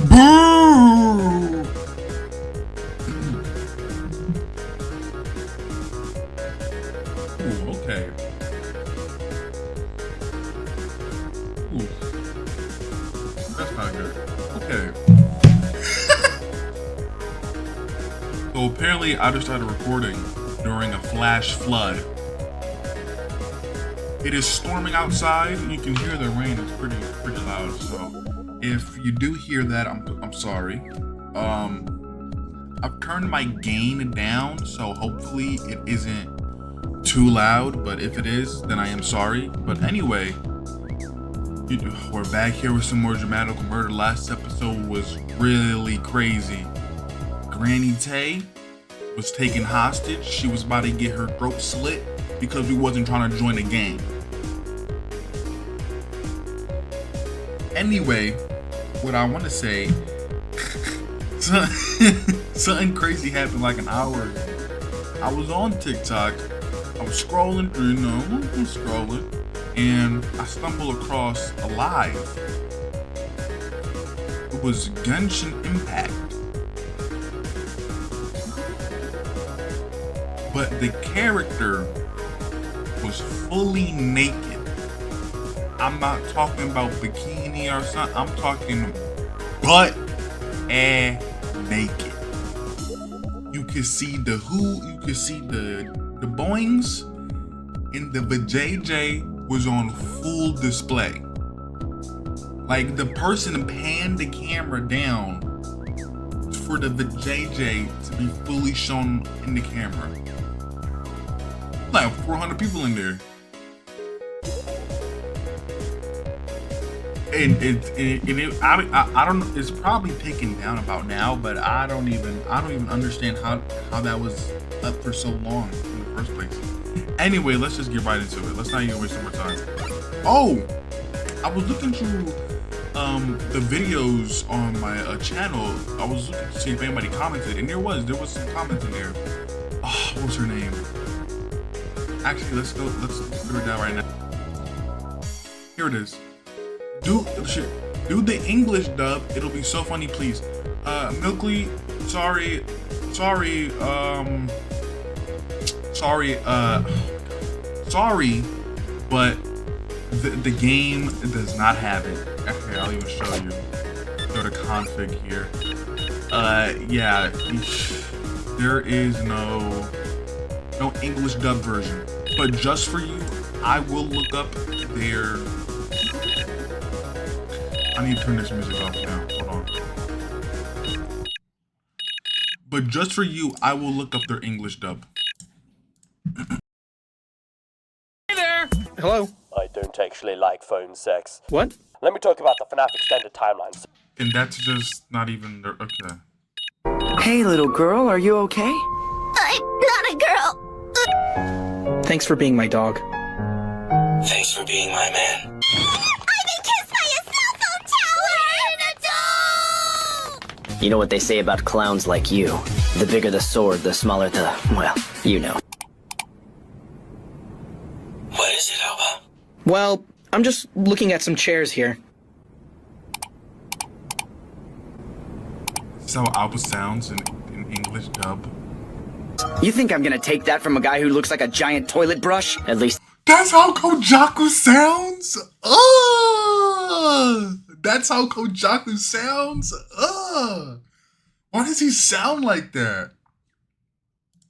Boo! Ooh, okay. Ooh. That's not good. Okay. So apparently I just started recording during a flash flood. It is storming outside. You can hear the rain. It's pretty loud. So if you do hear that, I'm sorry. I've turned my gain down, so hopefully it isn't too loud. But if it is, then I am sorry. But anyway, we're back here with some more dramatical murder. Last episode was really crazy. Granny Tay was taken hostage. She was about to get her throat slit because we wasn't trying to join the game. Anyway, what I want to say, something crazy happened like an hour ago. I was on TikTok. I was scrolling through, and I stumbled across a live. It was Genshin Impact. But the character was fully naked. I'm not talking about bikini or something. I'm talking butt and naked. You can see the you can see the boings, and the vajayjay was on full display. Like the person panned the camera down for the vajayjay to be fully shown in the camera. Like 400 people in there. And I don't know, it's probably taken down about now, but I don't even understand how that was up for so long in the first place. Anyway, let's just get right into it. Let's not even waste some more time. Oh, I was looking through the videos on my channel. I was looking to see if anybody commented, and there was some comments in there. Oh, what was her name? Actually, let's do it down right now. Here it is. Do the English dub. It'll be so funny, please. Milky, sorry, but the game does not have it. Okay, I'll even show you. Go to config here. Yeah, there is no English dub version. But just for you, I will look up their. I need to turn this music off now. Hold on. But just for you, I will look up their English dub. Hey there! Hello? I don't actually like phone sex. What? Let me talk about the FNAF extended timelines. And that's just not even their. Okay. Hey, little girl, are you okay? I'm not a girl. Thanks for being my dog. Thanks for being my man. I've been kissed by a cell phone tower! An adult! You know what they say about clowns like you. The bigger the sword, the smaller the... well, you know. What is it, Alba? Well, I'm just looking at some chairs here. This is how Alba sounds in English dub. You think I'm gonna take that from a guy who looks like a giant toilet brush? At least... That's how Kojaku sounds? That's how Kojaku sounds? Why does he sound like that?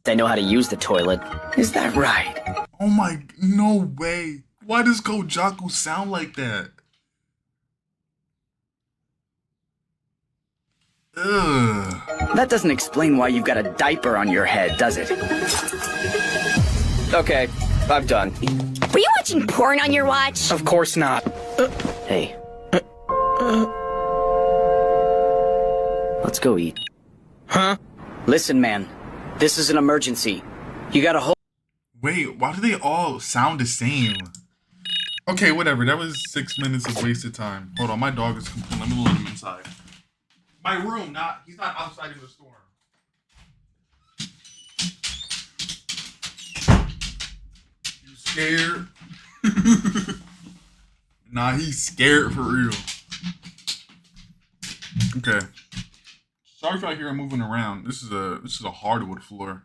I know how to use the toilet. Is that right? Oh my, no way. Why does Kojaku sound like that? Ugh. That doesn't explain why you've got a diaper on your head, does it? Okay, I'm done. Were you watching porn on your watch? Of course not. Hey. Let's go eat. Huh? Listen, man. This is an emergency. You gotta hold... Wait, why do they all sound the same? Okay, whatever. That was 6 minutes of wasted time. Hold on, my dog is complaining. Let me let him inside. My room, he's not outside in the storm. You scared? Nah, he's scared for real. Okay. Sorry if I hear him moving around. This is a hardwood floor.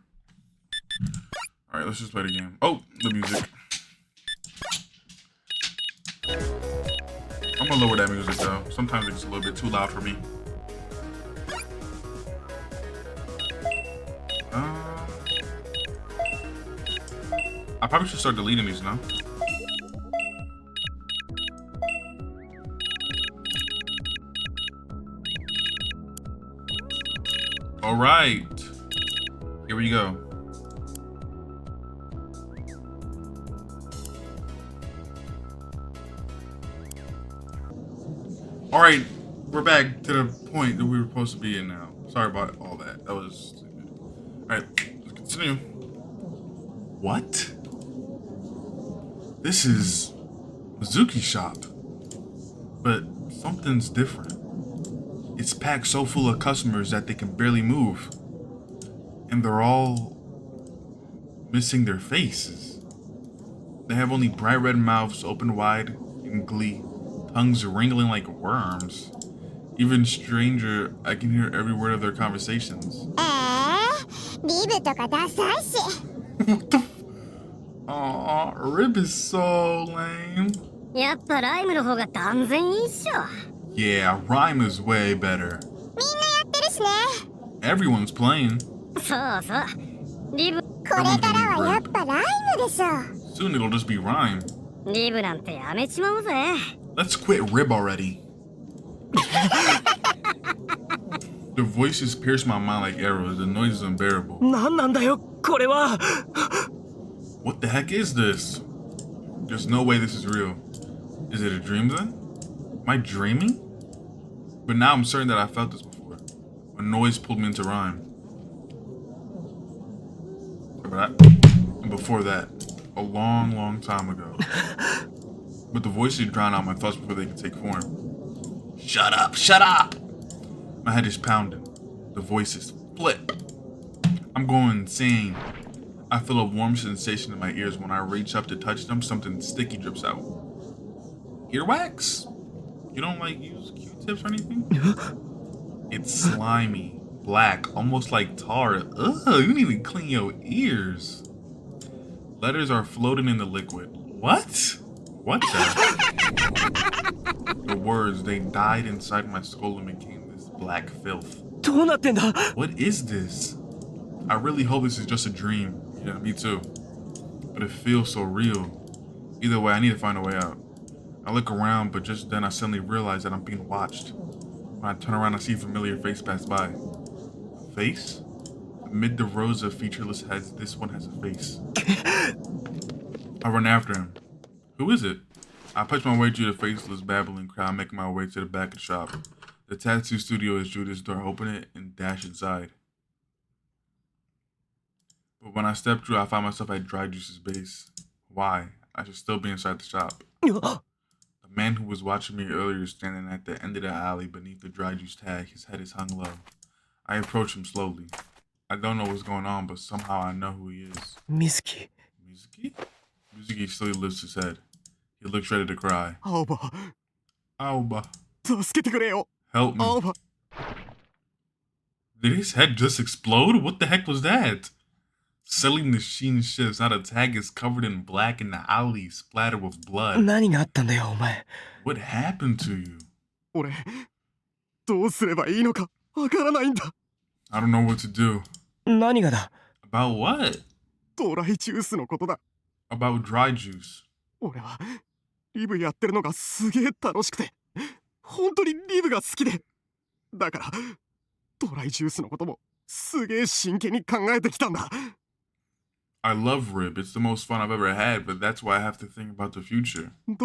All right, let's just play the game. Oh, the music. I'm gonna lower that music though. Sometimes it's a little bit too loud for me. I probably should start deleting these now. All right, here we go. All right, we're back to the point that we were supposed to be in now. Sorry about all that. That was stupid. All right, let's continue. What? This is Mizuki's shop, but something's different. It's packed so full of customers that they can barely move, and they're all missing their faces. They have only bright red mouths open wide in glee, tongues wriggling like worms. Even stranger, I can hear every word of their conversations. What the f- Aw, Rib is so lame. Yeah, Rhyme is way better. Everyone's playing. Everyone's gonna be Rib. Soon it'll just be Rhyme. Let's quit Rib already. The voices pierce my mind like arrows. The noise is unbearable. What the heck is this? There's no way this is real. Is it a dream then? Am I dreaming? But now I'm certain that I felt this before. A noise pulled me into Rhyme. And before that, a long, long time ago. But the voices drown out my thoughts before they could take form. Shut up! Shut up! My head is pounding. The voices flip. I'm going insane. I feel a warm sensation in my ears. When I reach up to touch them, something sticky drips out. Earwax? You don't like use Q-tips or anything? It's slimy, black, almost like tar. Ugh, you need to clean your ears. Letters are floating in the liquid. What? What the? The words, they died inside my skull and became this black filth. What is this? I really hope this is just a dream. Yeah, me too. But it feels so real. Either way, I need to find a way out. I look around, but just then I suddenly realize that I'm being watched. When I turn around, I see a familiar face pass by. A face? Amid the rows of featureless heads, this one has a face. I run after him. Who is it? I push my way through the faceless, babbling crowd, making my way to the back of the shop. The tattoo studio is through this door. Open it and dash inside. But when I step through, I find myself at Dry Juice's base. Why? I should still be inside the shop. The man who was watching me earlier is standing at the end of the alley beneath the Dry Juice tag. His head is hung low. I approach him slowly. I don't know what's going on, but somehow I know who he is. Mizuki. Mizuki? Mizuki slowly lifts his head. He looks ready to cry. Aoba. Aoba. Help Help me. Aoba. Did his head just explode? What the heck was that? Selling machine shifts. Now the tag is covered in black and the alley splattered with blood. What happened to you? I don't know what to do. About what? About dry juice. I love Rib. It's the most fun I've ever had, but that's why I have to think about the future. What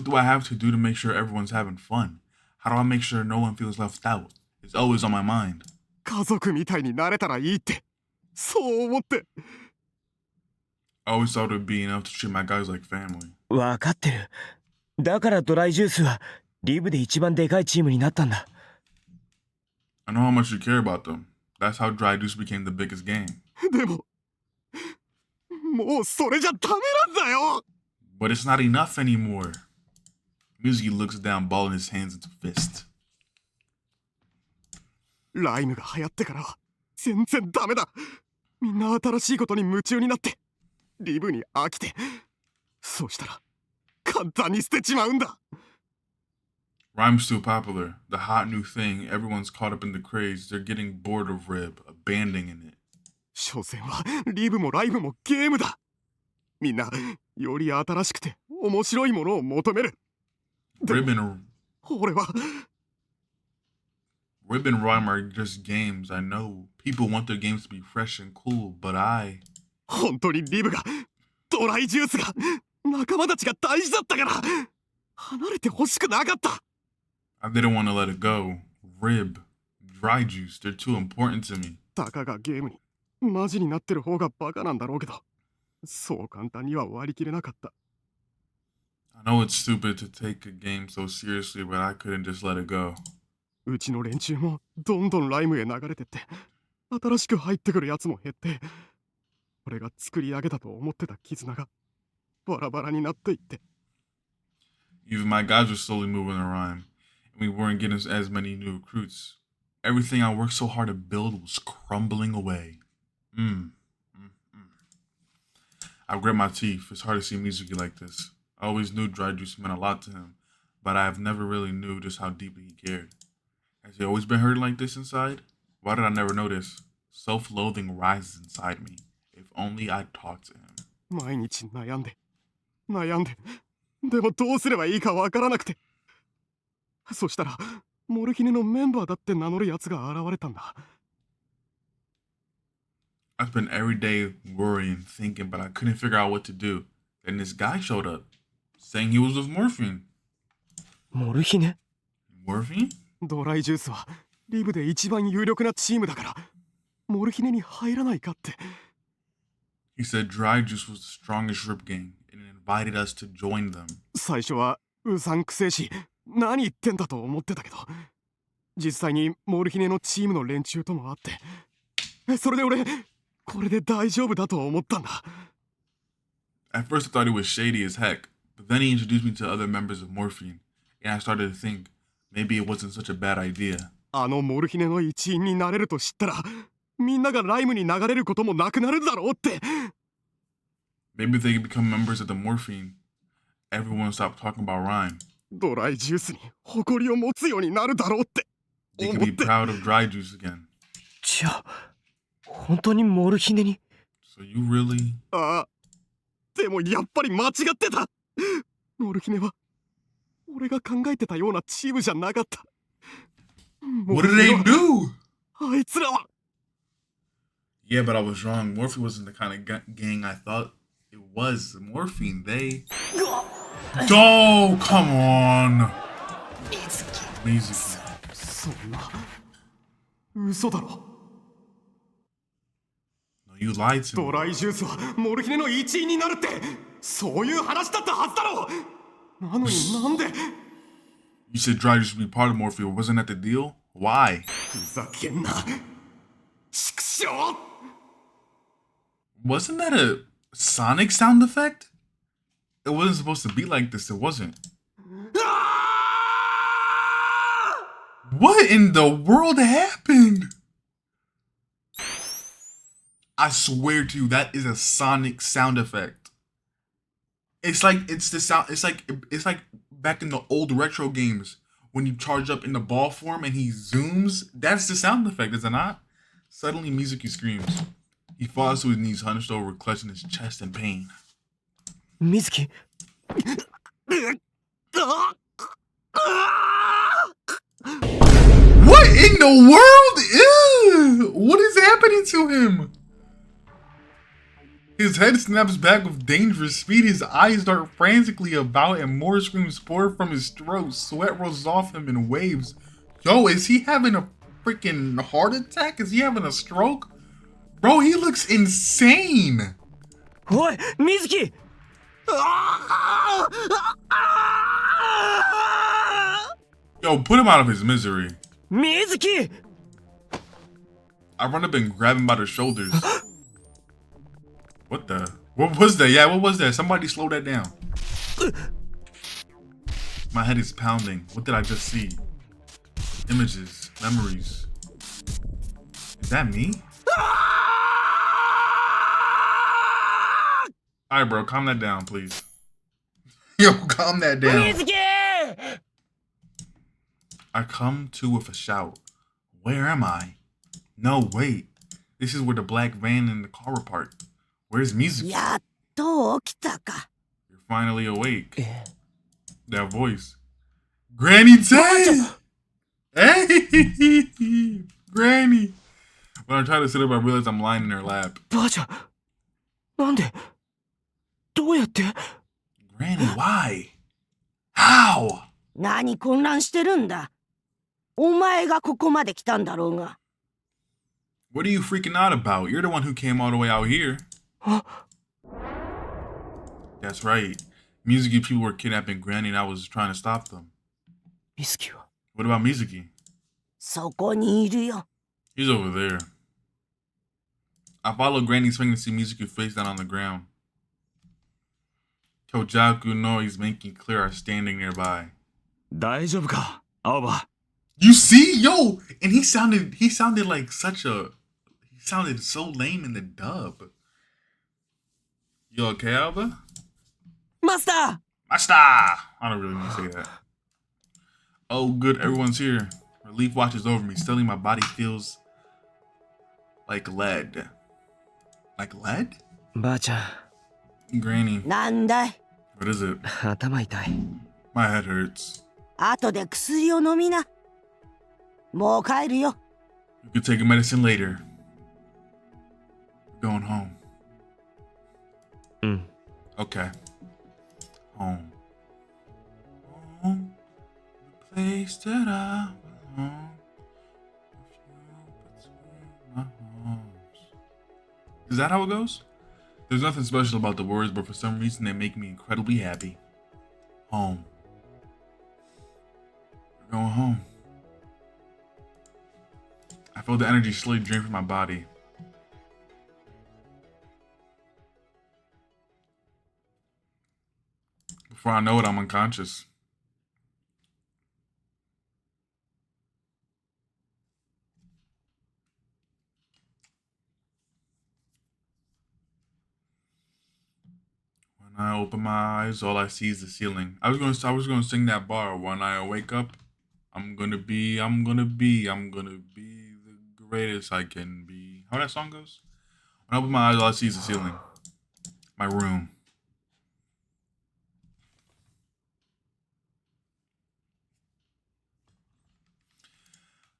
do I have to do to make sure everyone's having fun? How do I make sure no one feels left out? It's always on my mind. I always thought it would be enough to treat my guys like family. わかってる。だからドライジュースはリブで一番でかいチームになったんだ。I know how much you care about them. That's how Dry Juice became the biggest game. でも、もうそれじゃダメなんだよ But it's not enough anymore. Mizuki looks down, balling his hands into fists. ライムが流行ってからは全然ダメだみんな新しいことに夢中になってリブに飽きてそうしたら簡単に捨てちまうんだ Rhyme's too popular. The hot new thing. Everyone's caught up in the craze. They're getting bored of Rib, abandoning it. 所詮はリブもライブもゲームだみんなより新しくて面白いものを求める Rib and 俺は Rib and Rhyme are just games. I know people want their games to be fresh and cool, but 本当にリブがドライジュースが仲間たちが大事だったから離れてほしくなかった I didn't want to let it go. Rib, Dry Juice, they're too important to me. たかがゲームにマジになってる方がバカなんだろうけどそう簡単には割り切れなかった I know it's stupid to take a game so seriously, but I couldn't just let it go. うちの連中もどんどんライムへ流れてって新しく入ってくるやつも減って俺が作り上げたと思ってた絆がバラバラになっていって Even my guys were slowly moving to Rhyme, and we weren't getting as many new recruits. Everything I worked so hard to build was crumbling away. I grit my teeth. It's hard to see Mizuki like this. I always knew Dry Juice meant a lot to him, but I have never really knew just how deeply he cared. Has he always been hurting like this inside? Why did I never notice? Self-loathing rises inside me. If only I'd talked to him. 毎日悩んででもどうすればいいかわからなくてそしたらモルヒネのメンバーだって名乗るやつが現れたんだ I spent every day worrying, thinking, but I couldn't figure out what to do. Then this guy showed up, saying he was with Morphine. モルヒネ Morphine? ドライジュースはリブで一番有力なチームだからモルヒネに入らないかって He said Dry Juice was the strongest rip gang and invited us to join them. 最初はうさんくせえし何言ってんだと思ってたけど実際にモルヒネのチームの連中とも会ってそれで俺これで大丈夫だと思ったんだ At first I thought he was shady as heck, but then he introduced me to other members of Morphine, and I started to think maybe it wasn't such a bad idea. あのモルヒネの一員になれると知ったらみんながライムに流れることもなくなるだろうって Maybe if they could become members of the Morphine, everyone would stop talking about Rhyme. ドライジュースに誇りを持つようになるだろうって They could be proud of Dry Juice again. じゃあ本当にモルヒネに So you really... ああでもやっぱり間違ってたモルヒネは俺が考えてたようなチームじゃなかった What did they do? あいつらは Yeah, but I was wrong. Morphine wasn't the kind of gang I thought it was. Morphine, they... Oh, come on. Mizuki. そんな嘘だろ No, you lied to ド me. ライジュースはモルヒネの一員になるってそういう話だったはずだろなのになんで You said Dry Juice would be part of Morphine. Wasn't that the deal? Why? ふざけんな畜生 Wasn't that a Sonic sound effect? It wasn't supposed to be like this. It wasn't. What in the world happened? I swear to you, that is a Sonic sound effect. It's like it's the sound. It's like back in the old retro games when you charge up in the ball form and he zooms. That's the sound effect, is it not? Suddenly, Mizuki screams. He falls to his knees, hunched over, clutching his chest in pain. 水木 What in the world? Ew! What is happening to him? His head snaps back with dangerous speed. His eyes dart frantically about, and more screams pour from his throat. Sweat rolls off him in waves. Yo, is he having a freaking heart attack? Is he having a stroke? Bro, he looks insane. おい水木 Yo, put him out of his misery. 水木 I run up and grab him by the shoulders. What the? What was that? Yeah, what was that? Somebody slow that down. My head is pounding. What did I just see? Images, memories. Is that me? Alright, bro, calm that down, please. Yo, calm that down. I come to with a shout. Where am I? No, wait. This is where the black van and the car were parked. Where's music? You're finally awake. That voice. Granny Tay! Hey! Granny! When I try to sit up, I realize I'm lying in her lap. ばあちゃん、なんでどうやって Granny, why? How? 何混乱してるんだ。お前がここまで来たんだろうが。What are you freaking out about? You're the one who came all the way out here. That's right. Mizuki people were kidnapping Granny and I was trying to stop them. 水木は What about Mizuki? そこにいるよ。 He's over there. I followed Granny's finger to see Mizuki face down on the ground. Kojaku noise making clear are standing nearby. 大丈夫か青葉 You see? Yo! And he sounded like such a... He sounded so lame in the dub. You okay, Alba? マスタ Master! I don't really want to say that. Oh, good. Everyone's here. Relief watches over me. Suddenly my body feels like lead. Like lead? ばあちゃ Granny. ー、なんだい。 What is it? ん頭痛い My head hurts. 後で薬を飲みな。もう帰るよ。 You can take your medicine later. We're going home. うん Okay. Home. Home. The place that I belong. Between my arms. Is that how it goes? There's nothing special about the words, but for some reason they make me incredibly happy. Home. We're going home. I feel the energy slowly drain from my body. Before I know it, I'm unconscious. When I open my eyes, all I see is the ceiling. I was gonna sing that bar. When I wake up, I'm gonna be the greatest I can be. How that song goes? When I open my eyes, all I see is the ceiling. My room.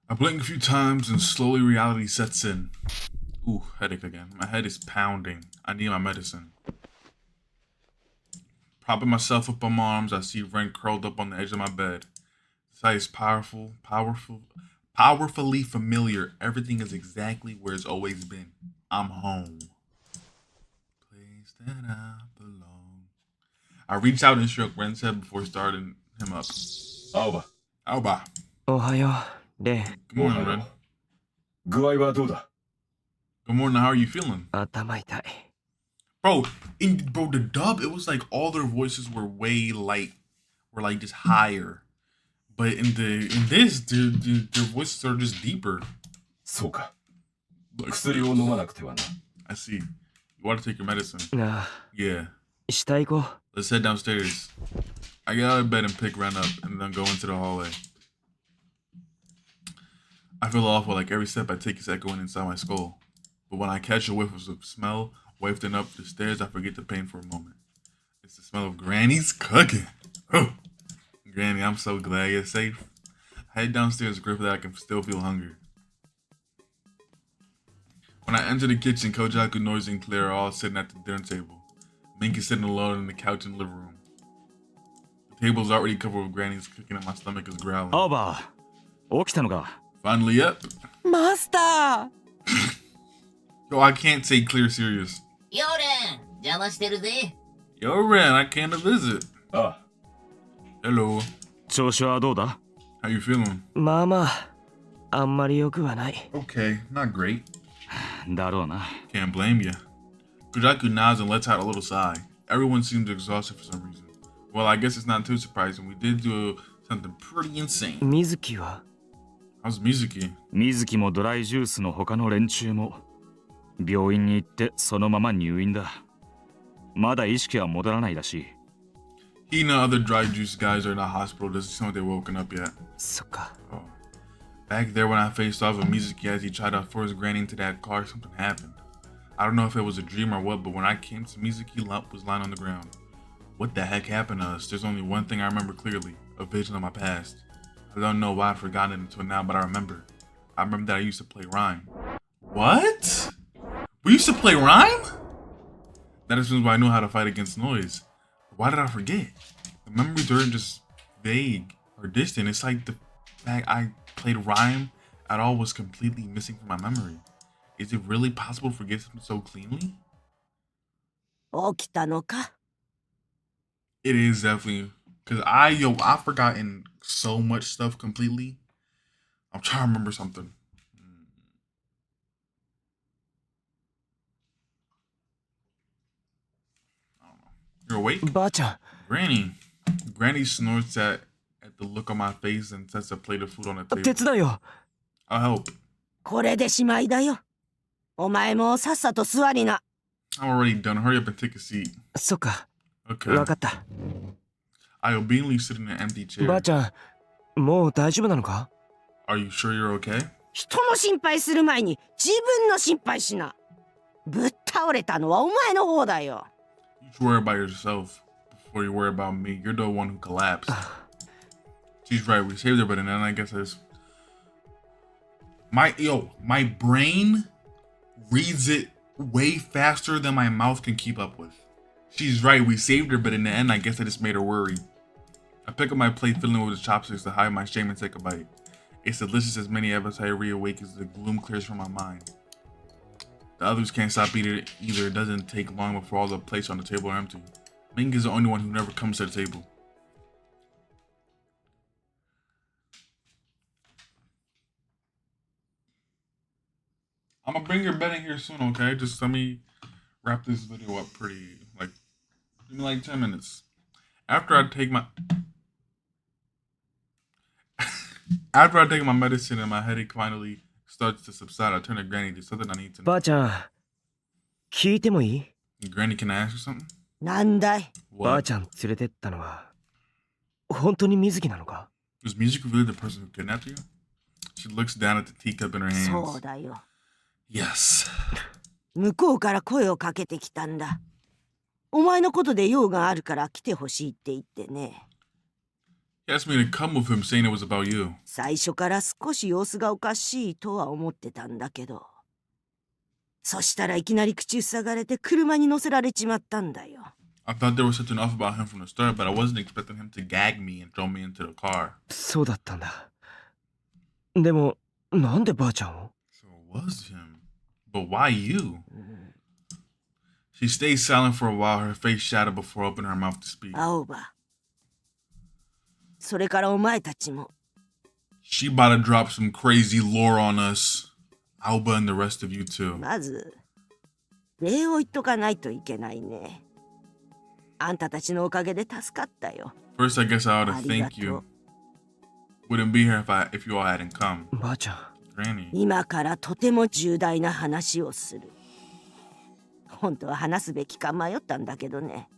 I blink a few times and slowly reality sets in. Ooh, headache again. My head is pounding. I need my medicine. Propping myself up on my arms, I see Ren curled up on the edge of my bed. The sight is powerfully familiar. Everything is exactly where it's always been. I'm home. Place that I belong. I reached out and shook Ren's head before starting him up. Alba. Alba. おはようレイ Good morning, Ren. 具合はどうだ Good morning. How are you feeling? 頭痛い Bro, the dub, it was like all their voices were were like just higher. But in this, their voices are just deeper. そうか Like, 薬を飲まなくてはな I see. You want to take your medicine? あ Yeah. あ下行こう Let's head downstairs. I get out of bed and pick Ren up and then go into the hallway. I feel awful, like every step I take is echoing inside my skull. But when I catch a whiff of the smell wafting up the stairs, I forget the pain for a moment. It's the smell of Granny's cooking. Oh, Granny, I'm so glad you're safe. I head downstairs, grateful that I can still feel hunger. When I enter the kitchen, Kojaku, Noise, and Claire are all sitting at the dinner table. Mink is sitting alone on the couch in the living room. The table is already covered with Granny's cooking and my stomach is growling. 青葉起きたのか Finally up. マスター Yo, I can't take Clear serious. ヨーレン邪魔してるぜ Yo, Ren, I came to visit. ああ Hello. 調子はどうだ How you feeling? まあまああんまり良くはない。 Okay, not great. だろうな。 Can't blame you. Kujaku nods and lets out a little sigh. Everyone seems exhausted for some reason. Well, I guess it's not too surprising. We did do something pretty insane. 水木は How's Mizuki? 水木もドライジュースの他の連中も病院に行ってそのまま入院だ。まだ意識は戻らないらしい。 He and the other dry juice guys are in the hospital. Doesn't seem like they're woken up yet. そっか。 Oh. Back there when I faced off with Mizuki as he tried to force Granny into that car, something happened. I don't know if it was a dream or what, but when I came to Mizuki, Lump was lying on the ground. What the heck happened to us? There's only one thing I remember clearly, a vision of my past. I don't know why I'd forgotten it until now, but I remember. I remember that I used to play Rhyme. What? We used to play Rhyme? That explains why I know how to fight against noise. Why did I forget? The memories aren't just vague or distant. It's like the fact I played Rhyme at all was completely missing from my memory. Is it really possible to forget something so cleanly? 起きたのか? It is definitely, because I've forgotten so much stuff completely. I'm trying to remember something. I don't know. You're awake? ばあちゃん。 Granny. Granny snorts at the look on my face and sets a plate of food on the table. 手伝うよ。 I'll help. これでしまいだよ。お前もさっさと座りな。 I'm already done. Hurry up and take a seat. そっか。 Okay. わかった。 I obediently sit in an empty chair. ばあちゃん、もう大丈夫なのか? Are you sure you're okay? 人の心配する前に自分の心配しな。ぶっ倒れたのはお前の方だよ。 You should worry about yourself before you worry about me. You're the one who collapsed. She's right. We saved her, but then I guess it's my brain reads it way faster than my mouth can keep up with. She's right. We saved her, but in the end, I guess I just made her worry. I pick up my plate, filling it with the chopsticks to hide my shame and take a bite. It's delicious as many as I reawake as the gloom clears from my mind. The others can't stop eating it either. It doesn't take long before all the plates on the table are empty. Ming is the only one who never comes to the table. I'm gonna bring your bed in here soon, okay? Just let me wrap this video up pretty, like, give me like 10 minutes. After I take my medicine and my headache finally starts to subside, I turn to Granny. There's something I need to know. ばあちゃん、聞いてもいい? Granny, can I ask you something? なんだい? ばあ What? ちゃん連れてったのは本当に水木なのか? Was Music really the person who kidnapped you? She looks down at the teacup in her そう hands. だよ。 Yes. 向こうから声をかけてきたんだ。お前のことで用があるから来てほしいって言ってね。He asked me to come with him, saying it was about you. 最初から少し様子がおかしいとは思ってたんだけど。そしたらいきなり口塞がれて車に乗せられちまったんだよ。I thought there was something off about him from the start, but I wasn't expecting him to gag me and throw me into the car. そうだったんだ。でも、なんでばあちゃんを? So it was him. But why you? She stayed silent for a while, her face shadowed before opening her mouth to speak. 青葉。それからお前たちも。She about to drop some crazy lore on us. Alba and the rest of you too. まず、礼を言っとかないといけないね。あんたたちのおかげで助かったよ。 First, I guess I ought to thank you. Wouldn't be here if you all hadn't come. ばあちゃん。 Granny. 今からとても重大な話をする。本当は話すべきか迷ったんだけどね。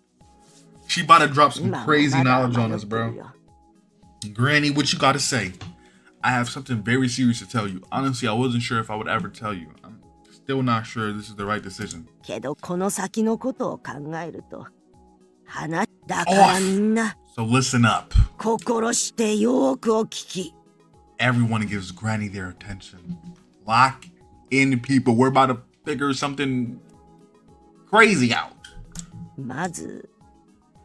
She about to drop some 今は crazy まだ knowledge on 迷 us, ってる bro. よ。 Granny, what you gotta say? I have something very serious to tell you. Honestly, I wasn't sure if I would ever tell you. I'm still not sure this is the right decision. けどこの先のことを考えると、話だからみんな So listen up. 心してよーくお聞き。 Everyone gives Granny their attention. Lock in, people. We're about to figure something crazy out. まず、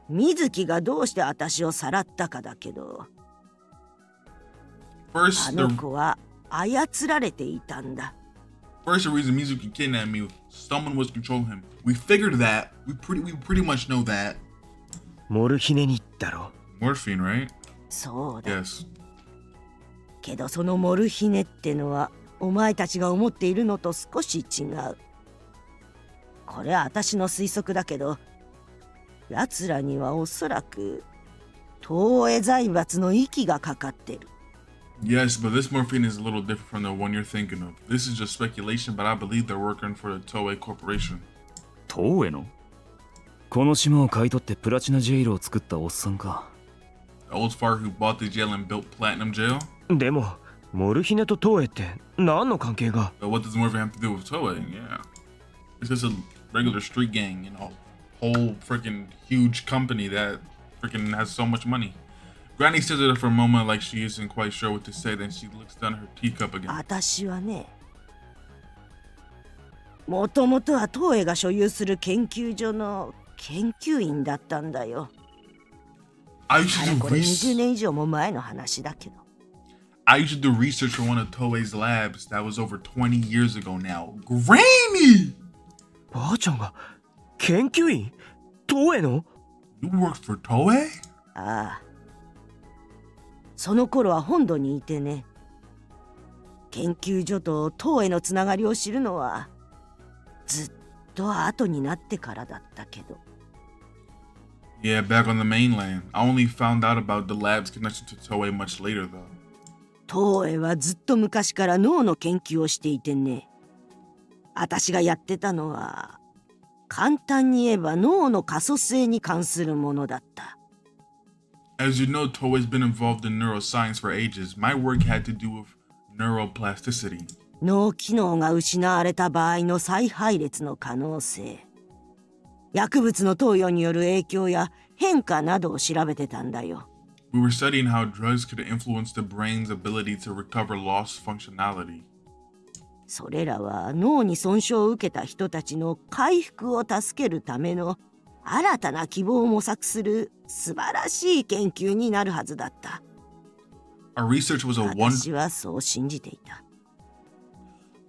水木がどうして私をさらったかだけど、あ First, の the 子は操られていたんだ。 reason Mizuki kidnapped me, someone was controlling him. We figured that. We pretty much know that. モルヒネにだろ? Morphine, right? そうだ。 Yes. けどそのモルヒネってのはお前たちが思っているのと少し違う。これは私の推測だけど、奴らにはおそらく東映財閥の息がかかってる。Yes, but this morphine is a little different from the one you're thinking of. This is just speculation, but I believe they're working for the Toei Corporation. 東映のこの島を買い取ってプラチナジェイルを作ったおっさんか。The old fart who bought the jail and built Platinum Jail? でもモルヒネと東映って何の関係が？ But what does morphine have to do with Toei? Yeah. It's just a regular street gang, you know. Whole freaking huge company that freaking has so much money. Granny stares at her for a moment like she isn't quite sure what to say, then she looks down at her teacup again. 私はね、もともとは東映が所有する研究所の研究員だったんだよ。I used to こ do れ20 research. 年以上も前の話だけど。I used to do research for one of Toei's labs that was over 20 years ago now. Granny! ばあちゃんが研究員？東映の？ You worked for Toei? ああ。その頃は本土にいてね。研究所と東映のつながりを知るのはずっと後になってからだったけど。Yeah, back on the mainland. I only found out about the lab's connection to Toei much later, though. 東映はずっと昔から脳の研究をしていてね。私がやってたのは簡単に言えば脳の可塑性に関するものだった。As you know, Toei's been involved in neuroscience for ages. My work had to do with neuroplasticity. 脳機能が失われた場合の再配列の可能性、薬物の投与による影響や変化などを調べてたんだよ。We were studying how drugs could influence the brain's ability to recover lost functionality. それらは脳に損傷を受けた人たちの回復を助けるための新たな希望を模索する素晴らしい研究になるはずだった。Our research was a私はそう信じていた。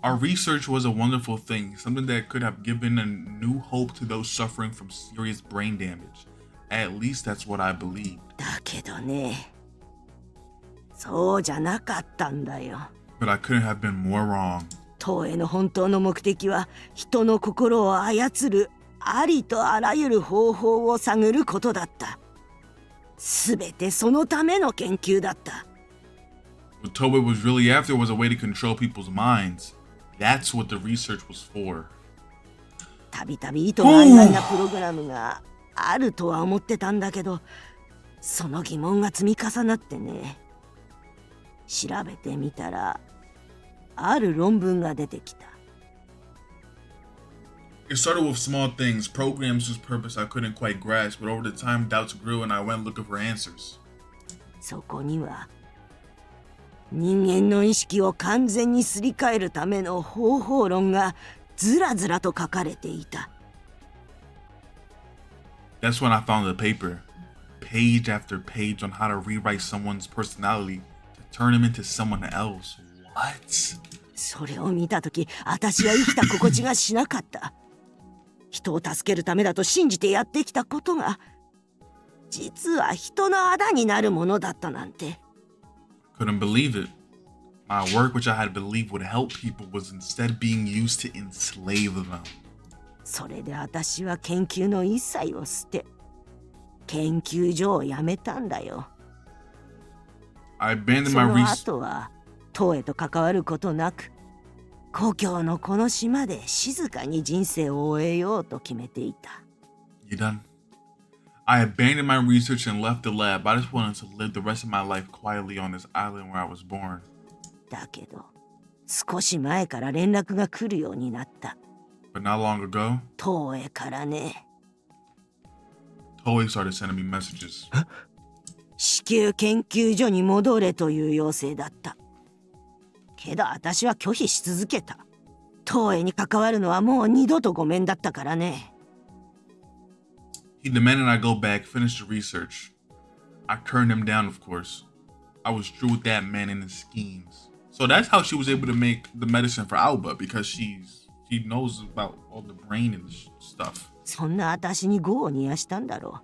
Our research was a wonderful thing, something that could have given a new hope to those suffering from serious brain damage. At least that's what I believed. だけどね、そうじゃなかったんだよ。But I couldn't have been more wrong. 東映の本当の目的は人の心を操るありとあらゆる方法を探ることだった。すべてそのための研究だった。What Toei was really after was a way to control people's minds. That's what the research was for. たびたび意図の曖昧なプログラムがあるとは思ってたんだけど、その疑問が積み重なってね。調べてみたら、ある論文が出てきた。It started with small things, programs whose purpose I couldn't quite grasp, but over the time doubts grew and I went looking for answers. そこには、人間の意識を完全にすり替えるための方法論がずらずらと書かれていた。That's when I found the paper. Page after page on how to rewrite someone's personality to turn him into someone else. What? それを見たとき、私は生きた心地がしなかった。人を助けるためだと信じてやってきたことが、実は人の仇になるものだったなんて。Couldn't believe it. My work, which I had believed would help people, was instead being used to enslave them. それで私は研究の一切を捨て、研究所を辞めたんだよ。I abandoned そ my の research. 後は、東へと関わることなく、故郷のこの島で静かに人生を終えようと決めていた。You done? I abandoned my research and left the lab. I just wanted to live the rest of my life quietly on this island where I was born. だけど、少し前から連絡が来るようになった。But not long ago, 東へからね。Toei started sending me messages. 子宮研究所に戻れという要請だった。けど私は拒否し続けた。東へに関わるのはもう二度とごめんだったからね。He demanded I go back, finish the research. I turned him down, of course. I was through with that man and his schemes. So that's how she was able to make the medicine for Alba, because she knows about all the brain and stuff. そんな私に業を煮やしたんだろ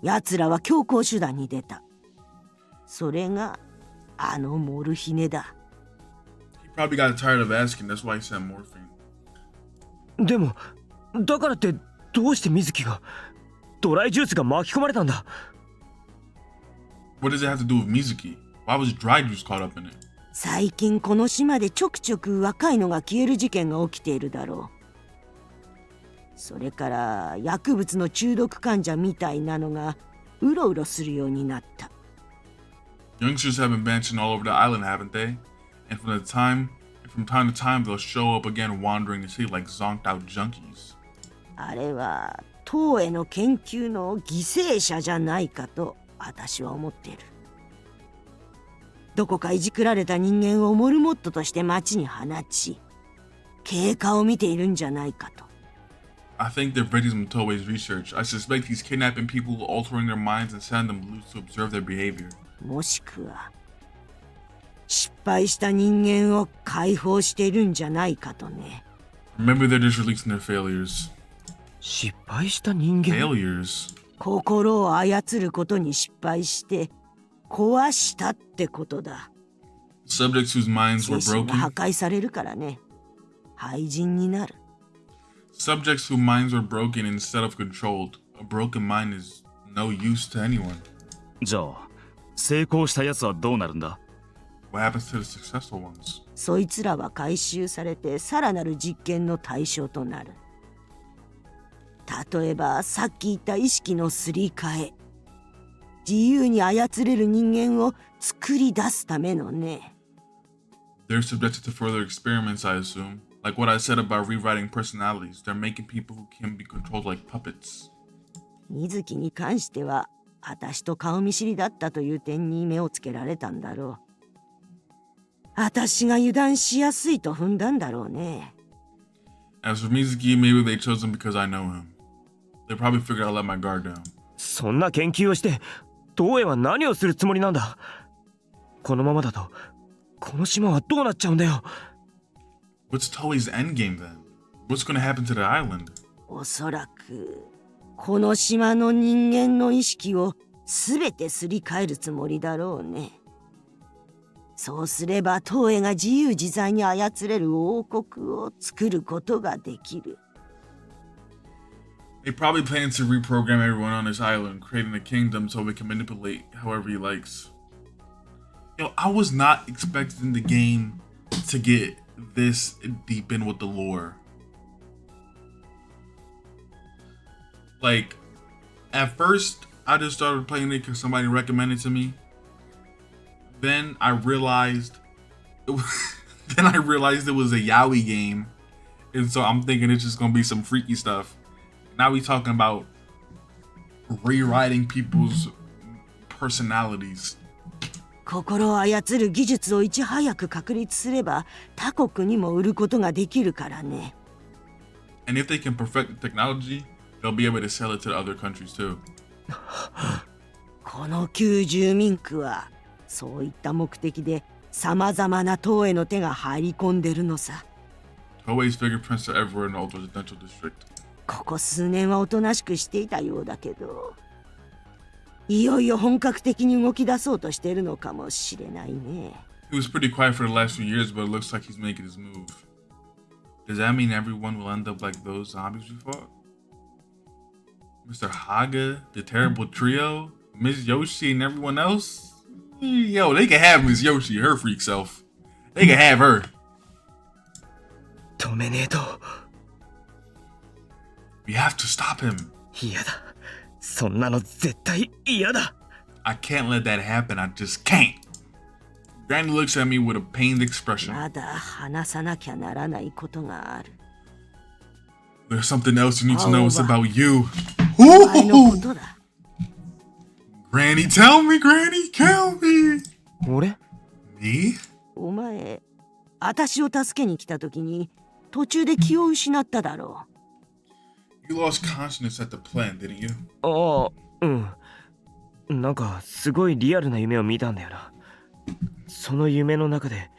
う。奴らは強硬手段に出た。それがあのモルヒネだ。He probably got tired of asking. That's why he said morphine. でもだからってどうして水木がドライジュースが巻き込まれたんだ？ What does it have to do with Mizuki? Why was dry juice caught up in it? 最近この島でちょくちょく若いのが消える事件が起きているだろう。それから薬物の中毒患者みたいなのがうろうろするようになった。Youngsters have been banishing all over the island, haven't they? And from time to time, they'll show up again wandering the city like zonked out junkies. あれは東への研究の犠牲者じゃないかと私は思っている。どこかいじくられた人間をモルモットとして町に放ち、経過を見ているんじゃないかと。I think they're victims of Toei's research. I suspect he's kidnapping people, altering their minds, and sending them loose to observe their behavior. もしくは失敗した人間を解放しているんじゃないかとね。Remember, they're just releasing their failures. 失敗した人間？ Failures? 心を操ることに失敗して壊したってことだ。Subjects whose minds were 精神が破 broken. 壊されるからね。廃人になる。Subjects whose minds were broken instead of controlled. A broken mind is no use to anyone. じゃあ成功したやつはどうなるんだ？ What happens to the successful ones? そいつらは回収されてさらなる実験の対象となる。例えばさっき言った意識のすり替え。自由に操れる人間を作り出すためのね。They're subjected to further experiments, I assume. Like what I said about rewriting personalities. They're making people who can be controlled like puppets. 水木に関しては私と顔見知りだったという点に目をつけられたんだろう。私が油断しやすいと踏んだんだろうね。As for Mizuki, maybe they chose him because I know him. They probably figured I'll let my guard down. そんな研究をして東映は何をするつもりなんだ？このままだとこの島はどうなっちゃうんだよ。 What's Toei's endgame then? What's gonna happen to the island? おそらくこの島の人間の意識をすべてすり替えるつもりだろうね。そうすれば東映が自由自在に操れる王国を作ることができる。They probably plan to reprogram everyone on this island, creating a kingdom so we can manipulate however he likes. Yo, I was not expecting the game to get this deep in with the lore. Like, at first, I just started playing it because somebody recommended it to me. Then I realized it was, it was a yaoi game, and so I'm thinking it's just gonna be some freaky stuff. Now we talking about rewriting people's personalities. 心を操る技術をいち早く確立すれば他国にも売ることができるからね。And if they can perfect the technology, they'll be able to sell it to the other countries too. この旧住民区はそういった目的で様々な党への手が入り込んでるのさ。Toei's fingerprints are everywhere in the Ultra Residential District. ここ数年はおとなしくしていたようだけど、いよいよ本格的に動き出そうとしているのかもしれないね。He was pretty quiet for the last few years, but it looks like he's making his move. Does that mean everyone will end up like those zombies we fought? Mr. Haga, the terrible trio, Miss Yoshi, and everyone else? Yo, they can have Miss Yoshi, her freak self. They can have her. 止めねえと。We have to stop him. 嫌だ。そんなの絶対嫌だ。I can't let that happen. I just can't. Granny looks at me with a pained expression. まだ話さなきゃならないことがある。There's something else you need to know. It's about you. お前のことだ。Granny, tell me, Granny, tell me. 俺？ Me? お前、私を助けに来た時に途中で気を失っただろう。You lost consciousness at the plant, didn't you? ああ、うん。なんかすごいリアルな夢を見たんだよな。その夢の中で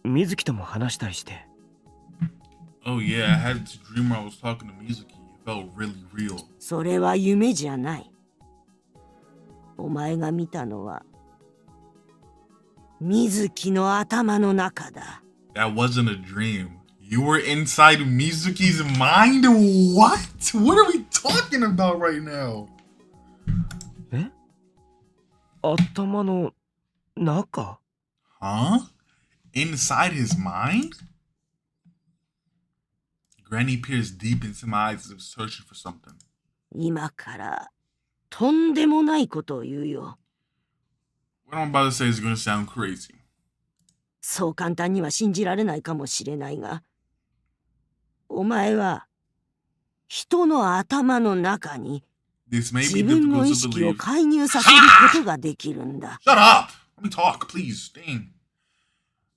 水木とも話したりして。Oh yeah, I had this dream where I was talking to Mizuki. It felt really real. それは夢じゃない。お前が見たのは水木の頭の中だ。That wasn't a dream. You were inside Mizuki's mind? What? What are we talking about right now? え？頭の中？ Huh? Inside his mind? Granny peers deep into my eyes as if searching for something. 今からとんでもないことを言うよ。What I'm about to say is going to sound crazy. そう簡単には信じられないかもしれないが、お前は人の頭の中に This may 自 be 分の difficult 意 to 識を believe. 介入させることができるんだ。Shut up! Let me talk, please. Dang.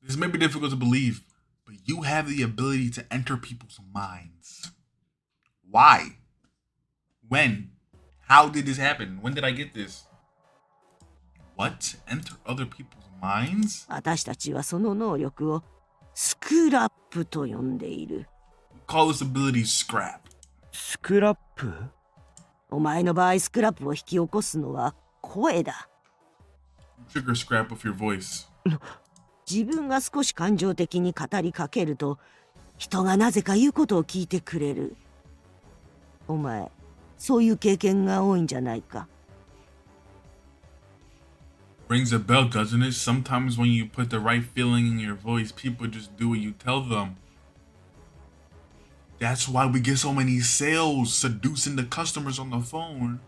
This may be difficult to believe, but you have the ability to enter people's minds. Why? When? How did this happen? When did I get this? What? Enter other people's minds? 私たちはその能力をスクラップと呼んでいる。We call this ability scrap. スクラップ？お前の場合スクラップを引き起こすのは声だ。Trigger scrap with your voice. 自分が少し感情的に語りかけると人がなぜか言うことを聞いてくれる。お前そういう経験が多いんじゃないか。Rings a bell, doesn't it? Sometimes when you put the right feeling in your voice, people just do what you tell them. That's why we get so many sales seducing the customers on the phone.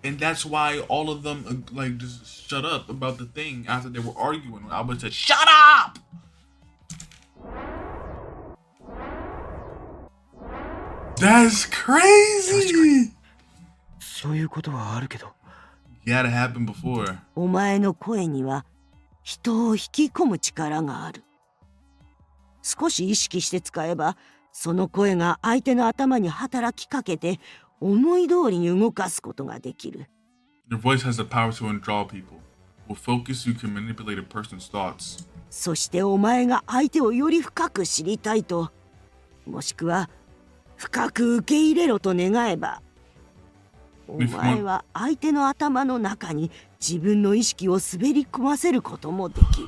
And that's why all of them like just shut up about the thing after they were arguing. I would say, shut up! That's crazy! そういうことはあるけど。Yeah, it happened before. お前の声には人を引き込む力がある。少し意識して使えばその声が相手の頭に働きかけて思い通りに動かすことができる。Your voice has the power to enthrall people. With focus, you can manipulate a person's thoughts. そしてお前が相手をより深く知りたいと、もしくは深く受け入れろと願えば、お前は相手の頭の中に自分の意識を滑り込ませることもできる。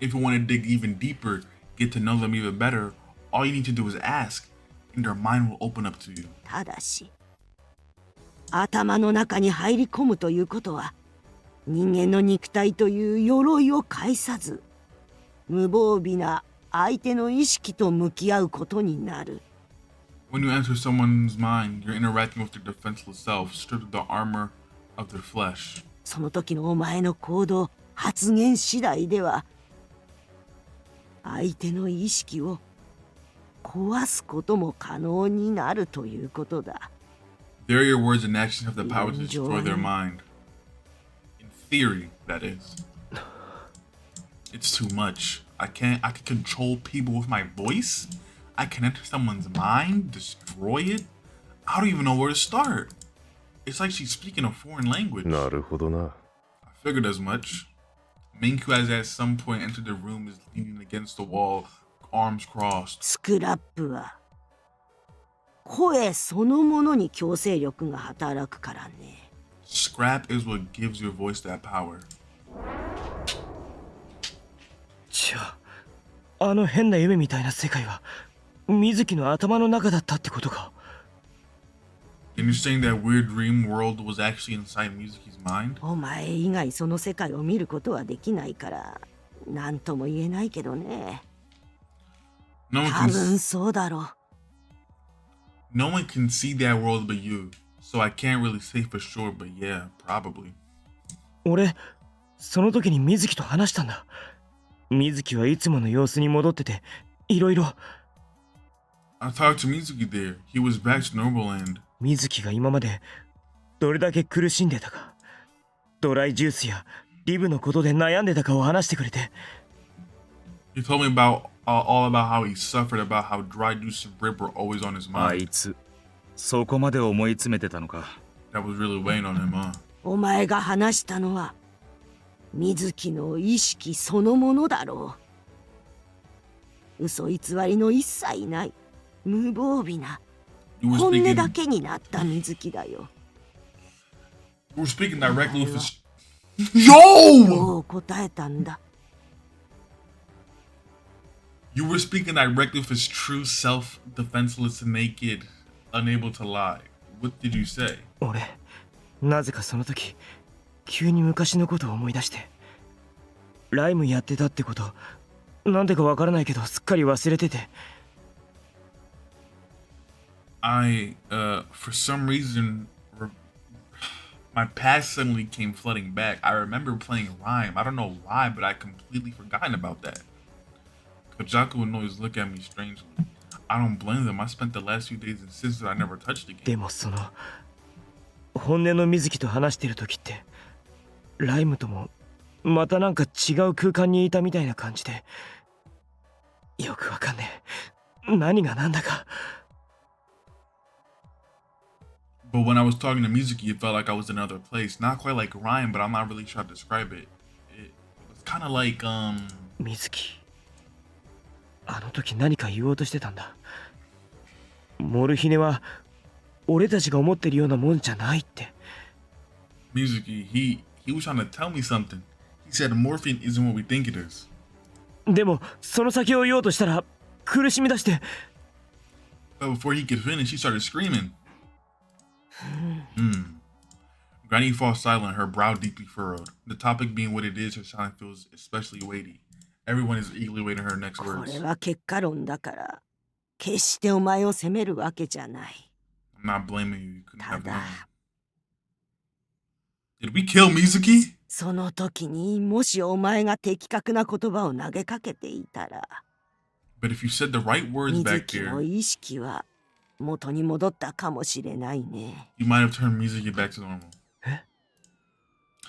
If you want to dig even deeper, get to know them even better, all you need to do is ask, and their mind will open up to you. ただし、頭の中に入り込むということは、人間の肉体という鎧を介さず、無防備な相手の意識と向き合うことになる。When you enter someone's mind, you're interacting with their defenseless self, stripped of the armor of their flesh. その時のお前の行動、発言次第では、相手の意識を壊すことも可能になるということだ。There, your words and actions have the power to destroy their mind. In theory, that is. It's too much. I can control people with my voice. I can enter someone's mind, destroy it. I don't even know where to start. It's like she's speaking a foreign language. なるほどな。 I figured as much. Minku has at some point entered the room, is leaning against the wall, arms crossed. スクラップは声そのものに強制力が働くからね。Scrap is what gives your voice that power. じゃあ、あの変な夢みたいな世界は水木の頭の中だったってことか。And you're saying that weird dream world was actually inside Mizuki's mind? お前以外その世界を見ることはできないから何とも言えないけどね。No one 多 can 分そうだろう。No one can see that world but you, so I can't really say for sure, but yeah, probably. 俺、その時に水木と話したんだ。水木はいつもの様子に戻ってて、いろいろ。I talked to Mizuki there. He was back to normal and... 水木が今までどれだけ苦しんでたか、ドライジュースやリブのことで悩んでたかを話してくれて。He told me about all about how he suffered, about how dry juice and rib were always on his mind. あいつ、そこまで思い詰めてたのか。That was really weighing on him, huh? お前が話したのは水木の意識そのものだろう。嘘偽りの一切ない無防備な本音だけになった水木だよ。We were speaking directly with his... Yo! どう答えたんだ。You were speaking directly of his true self, defenseless, naked, unable to lie. What did you say? 俺、なぜかその時、急に昔のことを思い出して、ライムやってたってこと、なんでかわからないけど、すっかり忘れてて。For some reason, my past suddenly came flooding back. I remember playing Rhyme. I don't know why, but I completely forgotten about that. Kajako would always look at me strangely. I don't blame them. I spent the last few days in Scissor. I never touched the game. でもその、本音の水木と話してる時って、ライムともまたなんか違う空間にいたみたいな感じで、よくわかんねえ。何が何だか。But when I was talking to Mizuki, it felt like I was in another place. Not quite like Rhyme, but I'm not really sure how to describe it. It was kind of like, 水木、あの時何か言おうとしてたんだ。モルヒネは俺たちが思ってるようなもんじゃないって。Mizuki, he was trying to tell me something. He said morphine isn't what we think it is. でもその先を言おうとしたら苦しみ出して。But before he could finish, he started screaming. Granny falls silent, her brow deeply furrowed. The topic being what it is, her silence feels especially weighty. Everyone is eagerly waiting her next こ words. れは結果論だから、決してお前を責めるわけじゃない。I'm not blaming you. You couldn't た have known. だ、Did we kill Mizuki? その時にもしお前が的確な言葉を投げかけていたら、 But if you said the right words 水 back 木の there, 意識は元に戻ったかもしれないね。 you might have turned Mizuki back to normal. え？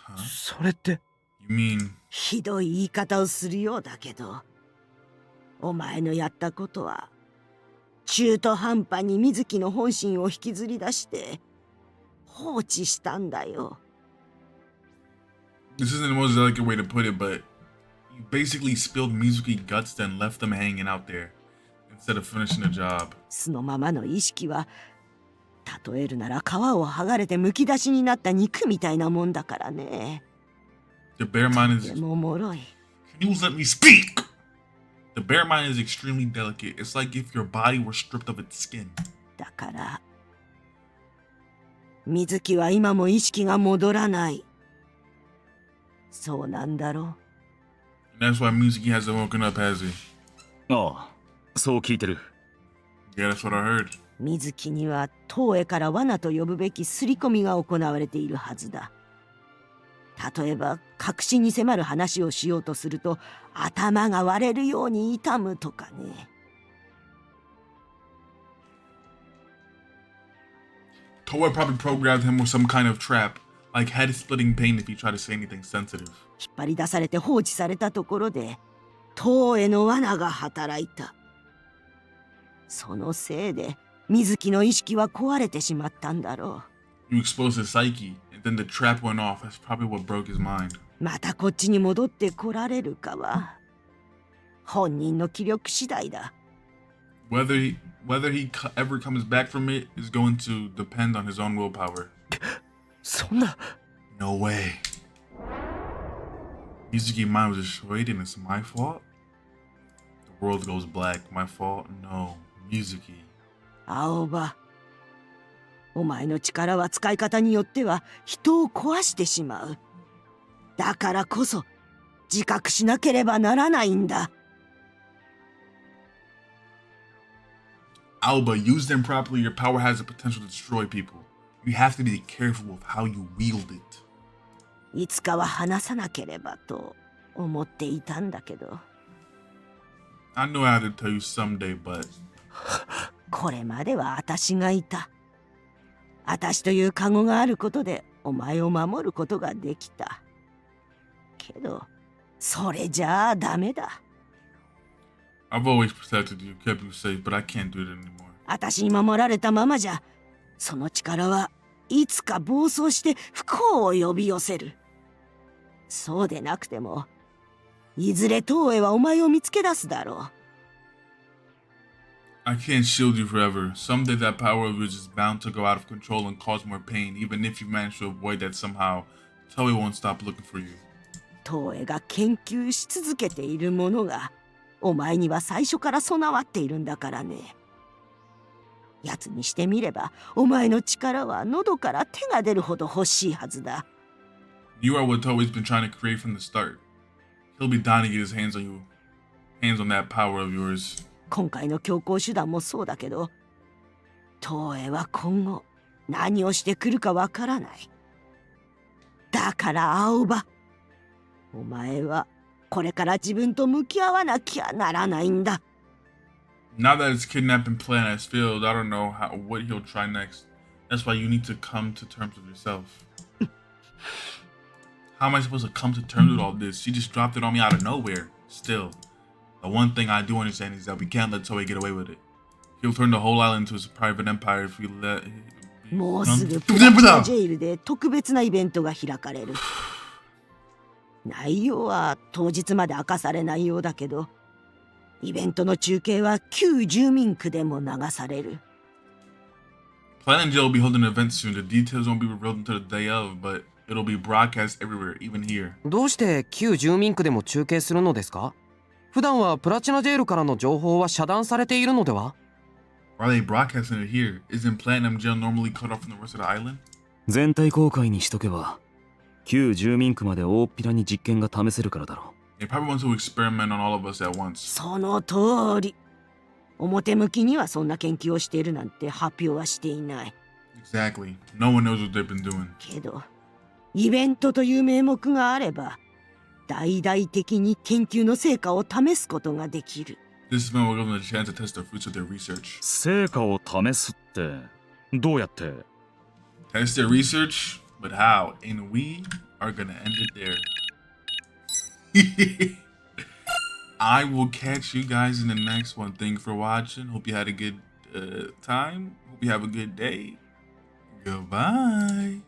Huh? それって。You mean ひどい言い方をするようだけど、お前のやったことは中途半端に水木の本心を引きずり出して放置したんだよ。 this isn't the most delicate way to put it, but you basically spilled Mizuki guts then left them hanging out there instead of finishing the job. そのままの意識は例えるなら皮を剥がれてむき出しになった肉みたいなもんだからね。 The bear mind is. でも脆い。 Can you let me speak? The bear mind is extremely delicate. It's like if your body were stripped of its skin. だから水木は今も意識が戻らない。そうなんだろう。 And that's why Mizuki hasn't woken up, has he? ああ、そう聞いてる。Yeah, that's what I heard. 水木には東へから罠と呼ぶべき刷り込みが行われているはずだ。例えば確信に迫る話をしようとすると頭が割れるように痛むとかね。 Toei probably programmed him with some kind of trap, like head-splitting pain if he tried to say anything sensitive. 引っ張り出されて放置されたところで東への罠が働いた。そのせいで水木の意識は壊れてしまったんだろう。 You exposed his psyche, and then the trap went off. That's probably what broke his mind. またこっちに戻ってこられるかは本人の気力次第だ。 Whether he ever comes back from it is going to depend on his own willpower. そんな。 No way. Mizuki's mind was destroyed and it's my fault? The world goes black. My fault? No. Mizuki. 青葉、お前の力は使い方によっては人を壊してしまう。だからこそ自覚しなければならないんだ。 Alba, use them properly. Your power has the potential to destroy people. You have to be careful of how you wield it. いつかは話さなければと思っていたんだけど。 I know I had to tell you someday, but これまでは私がいた。私というカゴがあることでお前を守ることができた。けど、それじゃあダメだ。 I've always protected you, kept you safe, but I can't do it anymore. 私に守られたままじゃ、その力はいつか暴走して不幸を呼び寄せる。そうでなくても、いずれ東映はお前を見つけ出すだろう。 I can't shield you forever. Someday that power of yours is bound to go out of control and cause more pain, even if you manage to avoid that somehow. Toei won't stop looking for you. 東映が研究し続けているものがお前には最初から備わっているんだからね。奴にしてみれば、お前の力は喉から手が出るほど欲しいはずだ。You are what Toei's been trying to create from the start. He'll be dying to get his hands on you. Hands on that power of yours. 今回の強行手段もそうだけど、東映は今後何をしてくるかわからない。だから青葉、お前はこれから自分と向き合わなきゃならないんだ。Now that his kidnapping plan has failed, I don't know what he'll try next. That's why you need to come to terms with yourself. How am I supposed to come to terms with all this? She just dropped it on me out of nowhere. Still, the one thing I do understand is that we can't let Toei get away with it. He'll turn the whole island into his private empire if we let... もうすぐプラチナジェイルで特別なイベントが開かれる。内容は当日まで明かされないようだけど、イベントの中継は旧住民区でも流される。Planet Jail will be holding an event soon. The details won't be revealed until the day of, but it'll be broadcast everywhere, even here. どうして旧住民区でも中継するのですか？普段はプラチナジェイルからの情報は遮断されているのでは？ Why are they broadcasting it here? Isn't Platinum Jail normally cut off from the rest of the island? 全体公開にしとけば旧住民区まで大っぴらに実験が試せるからだろう。 They probably want to experiment on all of us at once. その通り。表向きにはそんな研究をしているなんて発表はしていない。Exactly. No one knows what they've been doing. けど、イベントという名目があれば、大々的に研究の成果を試すことができる。This event will give them a chance to test the fruits of their research. 成果を試すってどうやって？ Test their research? But how? And we are gonna end it there. I will catch you guys in the next one. Thank you for watching. Hope you had a good time. Hope you have a good day. Goodbye.